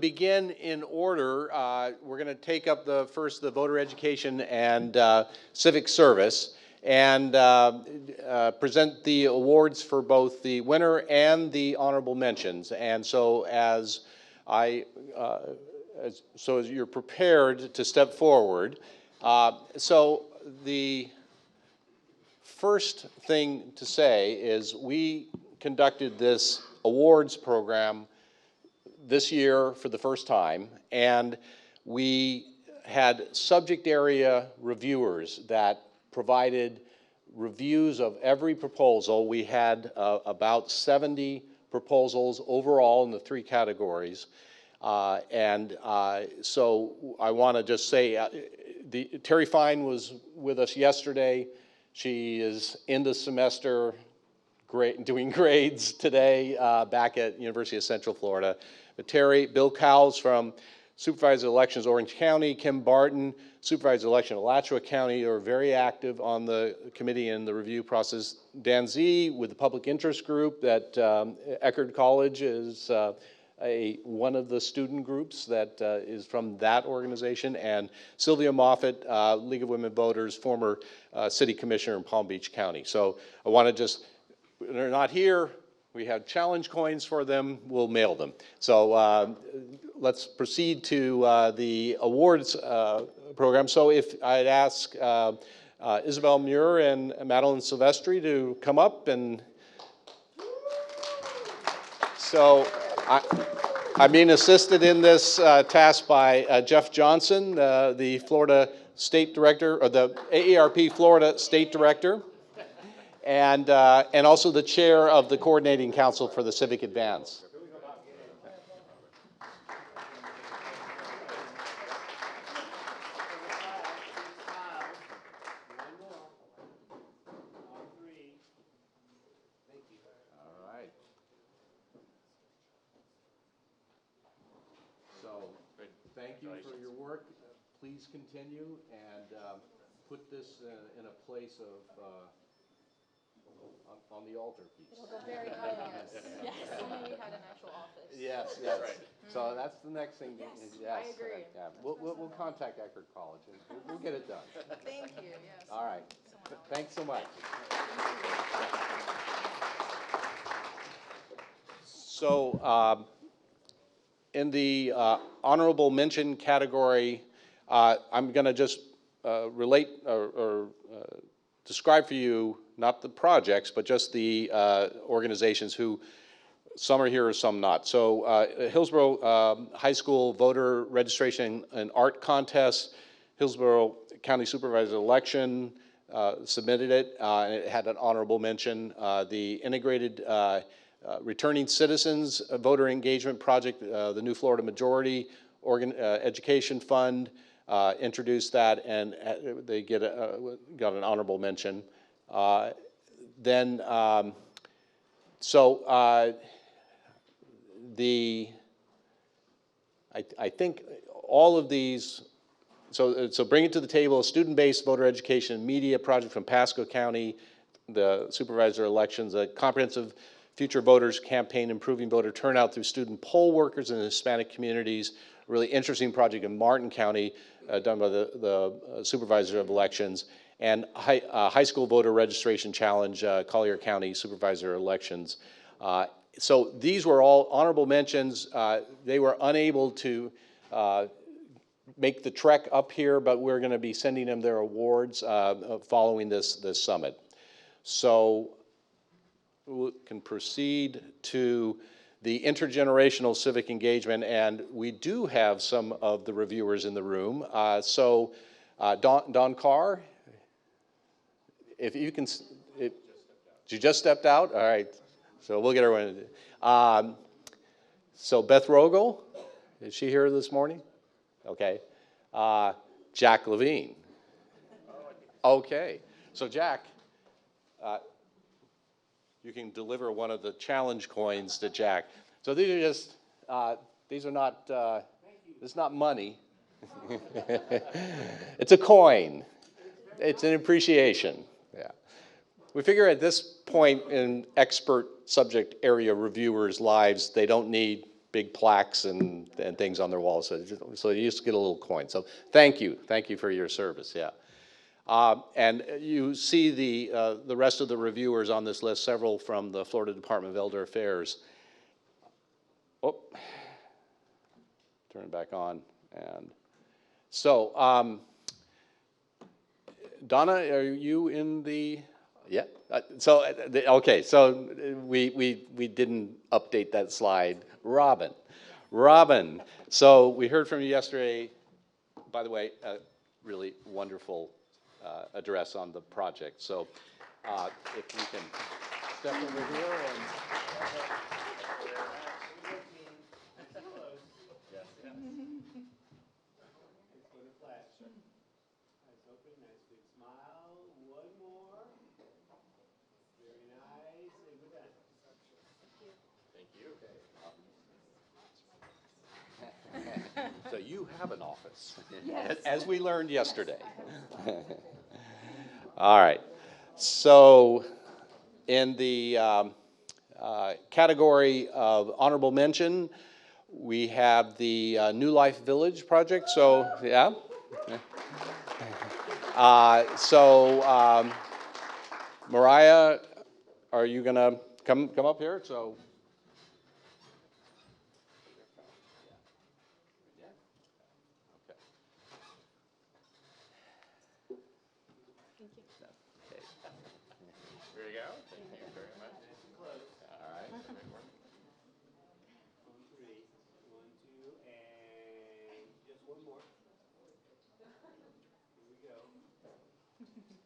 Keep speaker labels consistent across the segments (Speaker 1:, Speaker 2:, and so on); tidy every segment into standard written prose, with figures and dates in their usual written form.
Speaker 1: Begin in order. We're going to take up first the voter education and civic service, and present the awards for both the winner and the honorable mentions. And so as you're prepared to step forward, so the first thing to say is we conducted this awards program this year for the first time, and we had subject area reviewers that provided reviews of every proposal. We had about 70 proposals overall in the three categories. So I want to just say, Terry Fine was with us yesterday. She is in the semester, doing grades today back at University of Central Florida. But Terry, Bill Cowles from Supervisor of Elections Orange County, Kim Barton, Supervisor of Election Alachua County, are very active on the committee and the review process. Dan Z with the Public Interest Group that Eckerd College is one of the student groups that is from that organization, and Sylvia Moffitt, League of Women Voters, former city commissioner in Palm Beach County. So I want to just, they're not here. We have challenge coins for them. We'll mail them. So let's proceed to the awards program. So if I'd ask Isabel Muir and Madeline Silvestri to come up, and so I'm being assisted in this task by Jeff Johnson, the Florida State Director, or the AARP Florida State Director, and also the chair of the Coordinating Council for the Civic Advance. All right. So thank you for your work. Please continue and put this in a place of on the altarpiece.
Speaker 2: It'll go very high on us. Yes. I know you had an actual office.
Speaker 1: Yes, yes. Right. So that's the next thing.
Speaker 2: Yes, I agree.
Speaker 1: Yeah. We'll contact Eckerd College and we'll get it done.
Speaker 2: Thank you. Yes.
Speaker 1: All right. Thanks so much. So in the honorable mention category, I'm going to just relate or describe for you not the projects, but just the organizations who, some are here or some not. So Hillsborough High School Voter Registration and Art Contest, Hillsborough County Supervisor Election submitted it, and it had an honorable mention. The Integrated Returning Citizens Voter Engagement Project, the New Florida Majority Education Fund, introduced that, and they got an honorable mention. I think all of these, so bring it to the table, a student-based voter education and media project from Pasco County, the supervisor elections, a comprehensive future voters campaign improving voter turnout through student poll workers in the Hispanic communities, a really interesting project in Martin County done by the supervisor of elections, and high school voter registration challenge, Collier County supervisor elections. So these were all honorable mentions. They were unable to make the trek up here, but we're going to be sending them their awards following this summit. So we can proceed to the intergenerational civic engagement, and we do have some of the reviewers in the room. Don Carr, if you can, she just stepped out? All right, so we'll get her one. So Beth Rogel, is she here this morning? Okay. Jack Levine. Okay, so Jack, you can deliver one of the challenge coins to Jack. So these are just, these are not, it's not money. It's a coin. It's an appreciation. Yeah. We figure at this point in expert subject area reviewers' lives, they don't need big plaques and things on their walls. So you used to get a little coin. So thank you for your service, yeah. And you see the rest of the reviewers on this list, several from the Florida Department of Elder Affairs. Oh, turn it back on. And so, Donna, are you in the, yeah? Okay, so we didn't update that slide. Robin. So we heard from you yesterday, by the way, really wonderful address on the project. So if you can step over here and. So you have an office, yes. As we learned yesterday. All right. So in the category of honorable mention, we have the New Life Village project. So, yeah. Mariah, are you going to come up here? So. There you go. Thank you very much. All right.
Speaker 3: Three. 1, 2, and just one more. Here we go.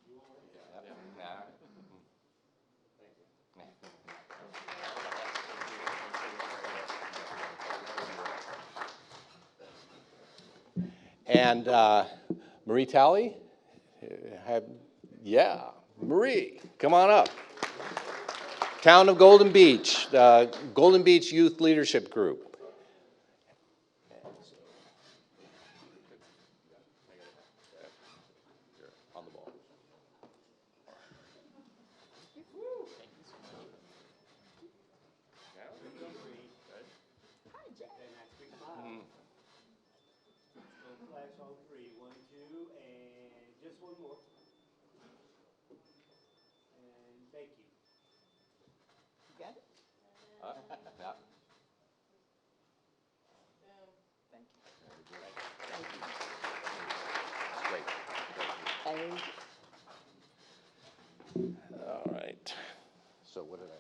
Speaker 3: You all ready?
Speaker 1: Yeah. And Marie Talley, Marie, come on up. Town of Golden Beach, Golden Beach Youth Leadership Group. On the ball.
Speaker 3: Flash on 3. 1, 2, and just one more. And thank you.
Speaker 2: You got it?
Speaker 1: Yeah.
Speaker 2: Thank you.
Speaker 1: Great.
Speaker 2: Thank you.
Speaker 1: All right. So what did I?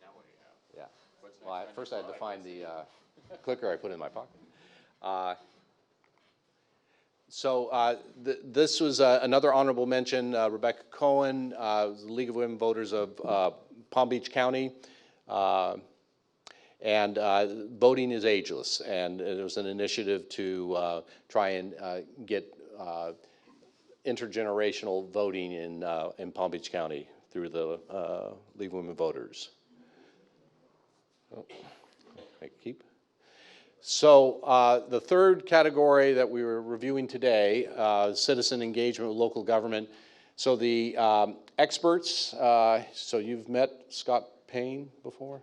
Speaker 1: Now what do you have? Yeah. Well, first I had to find the clicker I put in my pocket. This was another honorable mention. Rebecca Cohen, the League of Women Voters of Palm Beach County. And voting is ageless, and it was an initiative to try and get intergenerational voting in Palm Beach County through the League of Women Voters. Oh, keep. So the third category that we were reviewing today, citizen engagement with local government. So the experts, so you've met Scott Payne before?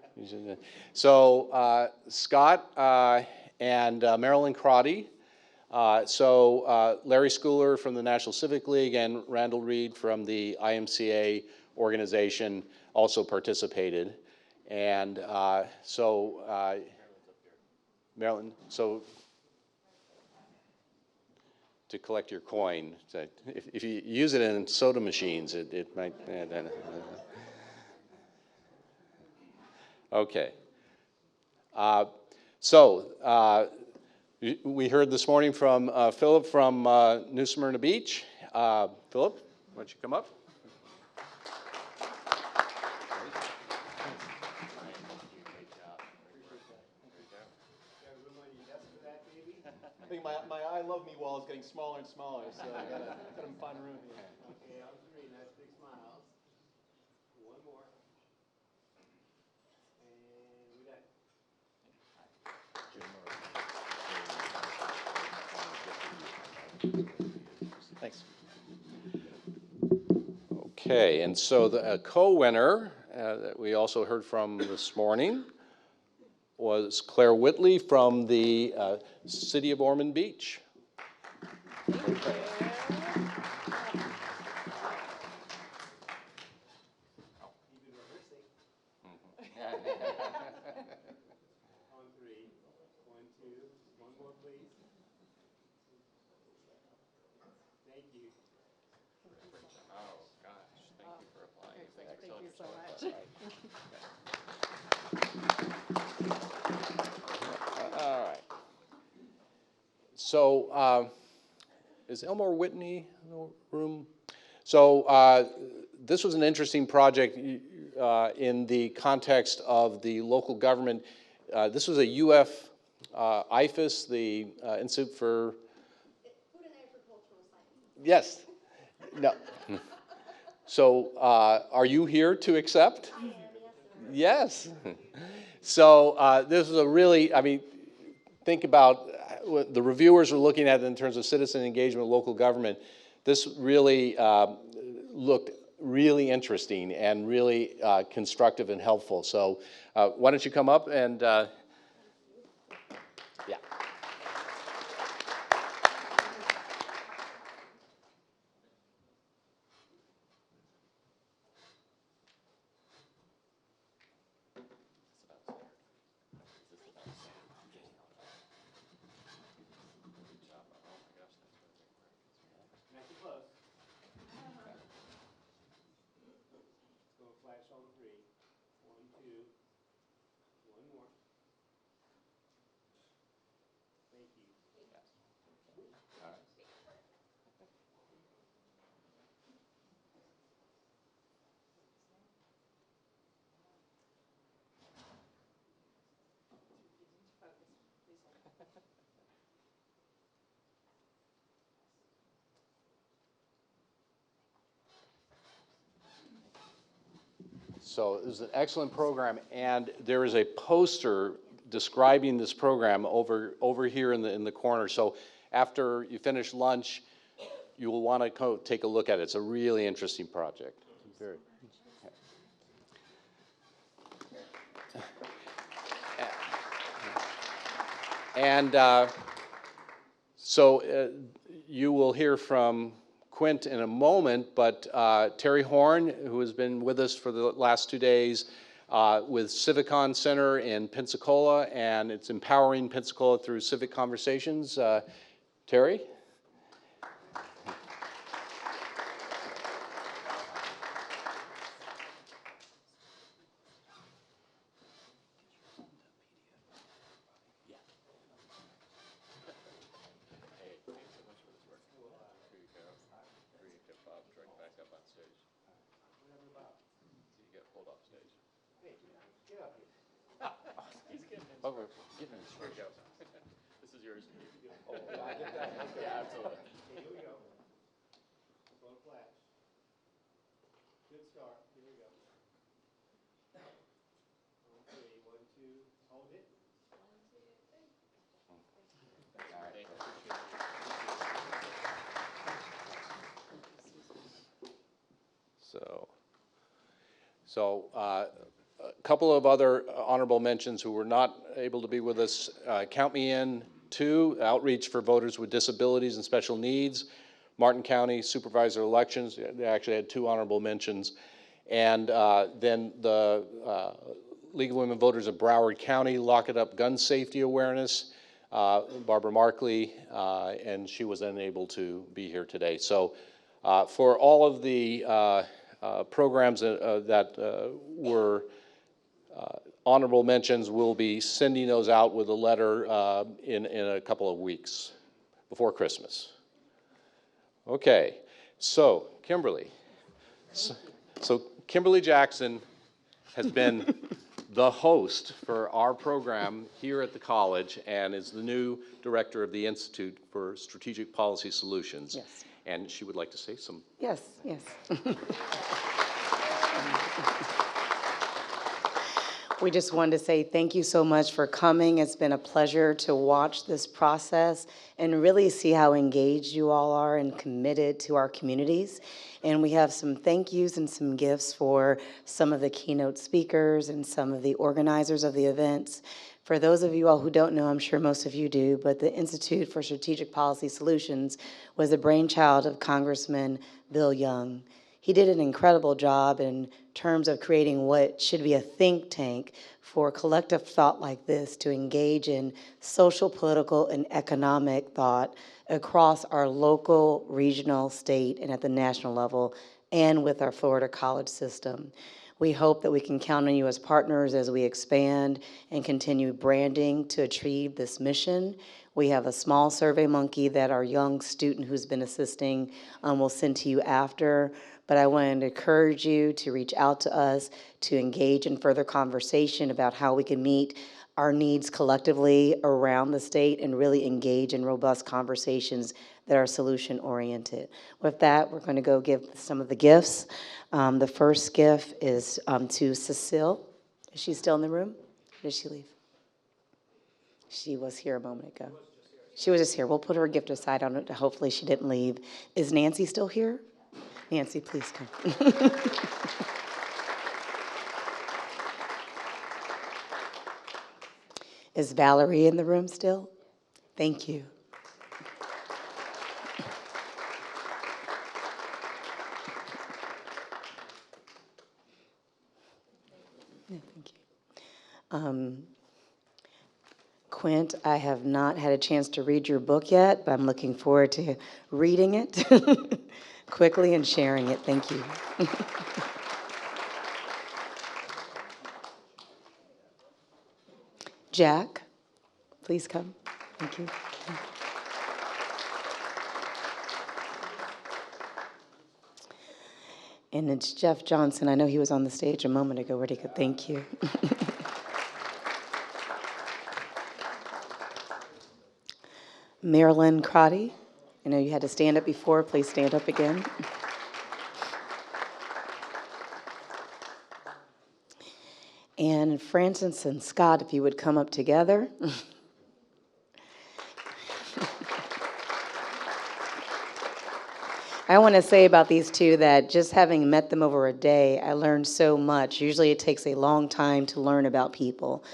Speaker 1: So Scott and Marilyn Crotty. Larry Schooler from the National Civic League and Randall Reed from the IMCA organization also participated. And Marilyn, so to collect your coin, if you use it in soda machines, it might. Okay. We heard this morning from Philip from New Smyrna Beach. Philip, why don't you come up?
Speaker 4: I think my I love me wall is getting smaller and smaller, so I gotta find room here.
Speaker 3: Okay, on 3, nice big smiles. One more. And we got
Speaker 4: Thanks.
Speaker 1: Okay, and so the co-winner that we also heard from this morning was Claire Whitley from the City of Ormond Beach.
Speaker 3: On three. One, two. One more, please. Thank you.
Speaker 5: Oh, gosh, thank you for applying.
Speaker 2: Thank you so much.
Speaker 1: All right. So, is Elmore Whitney in the room? So, this was an interesting project in the context of the local government. This was a IFAS, the Institute for
Speaker 2: Food and Agricultural Sciences.
Speaker 1: Yes. No. So, are you here to accept?
Speaker 2: I am, yes, sir.
Speaker 1: Yes. So, this is a really, I mean, think about what the reviewers are looking at in terms of citizen engagement with local government. This really looked really interesting and really constructive and helpful. So, why don't you come up and, yeah.
Speaker 3: Nice and close. Let's go flash on three. One, two. One more. Thank you.
Speaker 1: So it was an excellent program, and there is a poster describing this program over here in the corner. So after you finish lunch, you will want to go take a look at it. It's a really interesting project. Very. And so you will hear from Quint in a moment, but Terry Horn, who has been with us for the last 2 days with Civicon Center in Pensacola, and it's empowering Pensacola through civic conversations. Terry?
Speaker 3: Get up here.
Speaker 1: Oh, we're getting this.
Speaker 5: This is yours.
Speaker 1: Oh, I get that. Okay.
Speaker 5: Yeah, absolutely.
Speaker 3: Okay, here we go. Go to flash. Good start. Here we go. On three. One, two. Hold it.
Speaker 1: So a couple of other honorable mentions who were not able to be with us. Count me in to Outreach for Voters with Disabilities and Special Needs, Martin County Supervisor Elections. They actually had 2 honorable mentions. And then the League of Women Voters of Broward County, Lock It Up Gun Safety Awareness, Barbara Markley, and she was unable to be here today. So for all of the programs that were honorable mentions, we'll be sending those out with a letter in a couple of weeks before Christmas. Okay, so Kimberly. So Kimberly Jackson has been the host for our program here at the college and is the new director of the Institute for Strategic Policy Solutions.
Speaker 6: Yes.
Speaker 1: And she would like to say some.
Speaker 6: Yes, yes. We just wanted to say thank you so much for coming. It's been a pleasure to watch this process and really see how engaged you all are and committed to our communities. And we have some thank yous and some gifts for some of the keynote speakers and some of the organizers of the events. For those of you all who don't know, I'm sure most of you do, but the Institute for Strategic Policy Solutions was the brainchild of Congressman Bill Young. He did an incredible job in terms of creating what should be a think tank for collective thought like this to engage in social, political, and economic thought across our local, regional, state, and at the national level, and with our Florida college system. We hope that we can count on you as partners as we expand and continue branding to achieve this mission. We have a small survey monkey that our young student who's been assisting will send to you after. But I wanted to encourage you to reach out to us, to engage in further conversation about how we can meet our needs collectively around the state and really engage in robust conversations that are solution-oriented. With that, we're going to go give some of the gifts. The first gift is to Cecile. Is she still in the room? Or did she leave? She was here a moment ago. She was just here. We'll put her gift aside on it. Hopefully she didn't leave. Is Nancy still here? Nancy, please come. Is Valerie in the room still? Thank you. Yeah, thank you. Quint, I have not had a chance to read your book yet, but I'm looking forward to reading it quickly and sharing it. Thank you. Jack, please come. Thank you. And it's Jeff Johnson. I know he was on the stage a moment ago. Where'd he go? Thank you. Marilyn Crotty. I know you had to stand up before. Please stand up again. And Francis and Scott, if you would come up together. I want to say about these two that just having met them over a day, I learned so much. Usually it takes a long time to learn about people,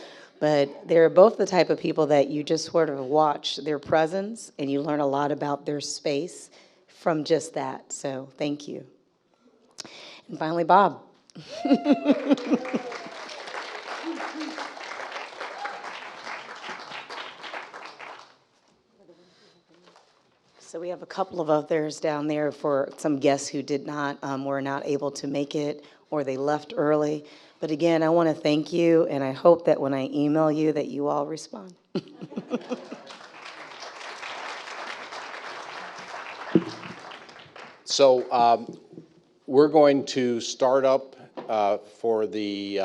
Speaker 6: but they're both the type of people that you just sort of watch their presence and you learn a lot about their space from just that. So thank you. And finally, Bob. So we have a couple of others down there for some guests who did not, were not able to make it, or they left early. But again, I want to thank you, and I hope that when I email you that you all respond.
Speaker 1: So we're going to start up for the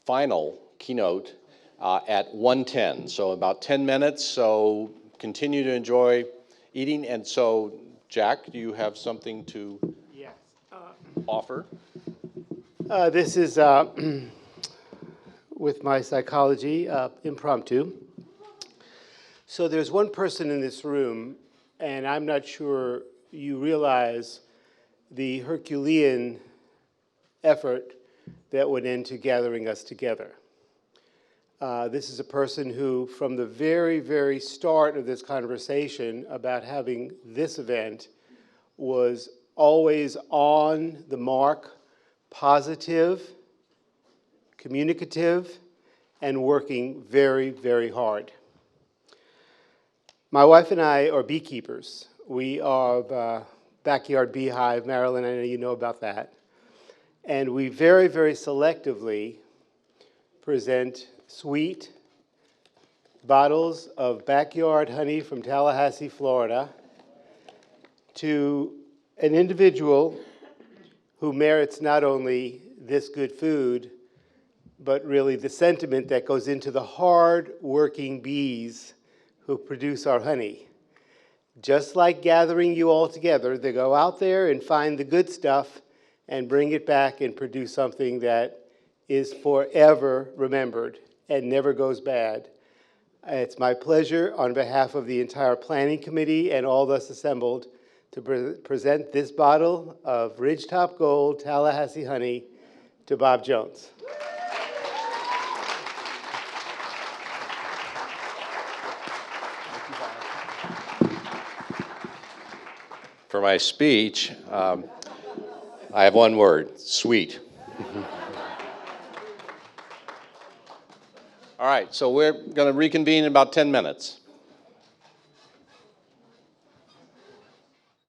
Speaker 1: final keynote at 1:10, so about 10 minutes. So continue to enjoy eating. And so, Jack, do you have something to
Speaker 3: Yes.
Speaker 1: offer?
Speaker 3: This is with my psychology impromptu. So there's one person in this room, and I'm not sure you realize the Herculean effort that went into gathering us together. This is a person who, from the very, very start of this conversation about having this event, was always on the mark, positive, communicative, and working very, very hard. My wife and I are beekeepers. We are backyard beehive. Marilyn, I know you know about that. And we very, very selectively present sweet bottles of backyard honey from Tallahassee, Florida, to an individual who merits not only this good food, but really the sentiment that goes into the hard-working bees who produce our honey. Just like gathering you all together, they go out there and find the good stuff and bring it back and produce something that is forever remembered and never goes bad. It's my pleasure on behalf of the entire planning committee and all thus assembled to present this bottle of Ridgetop Gold Tallahassee honey to Bob Jones.
Speaker 1: for my speech. I have one word, sweet. All right, so we're going to reconvene in about 10 minutes.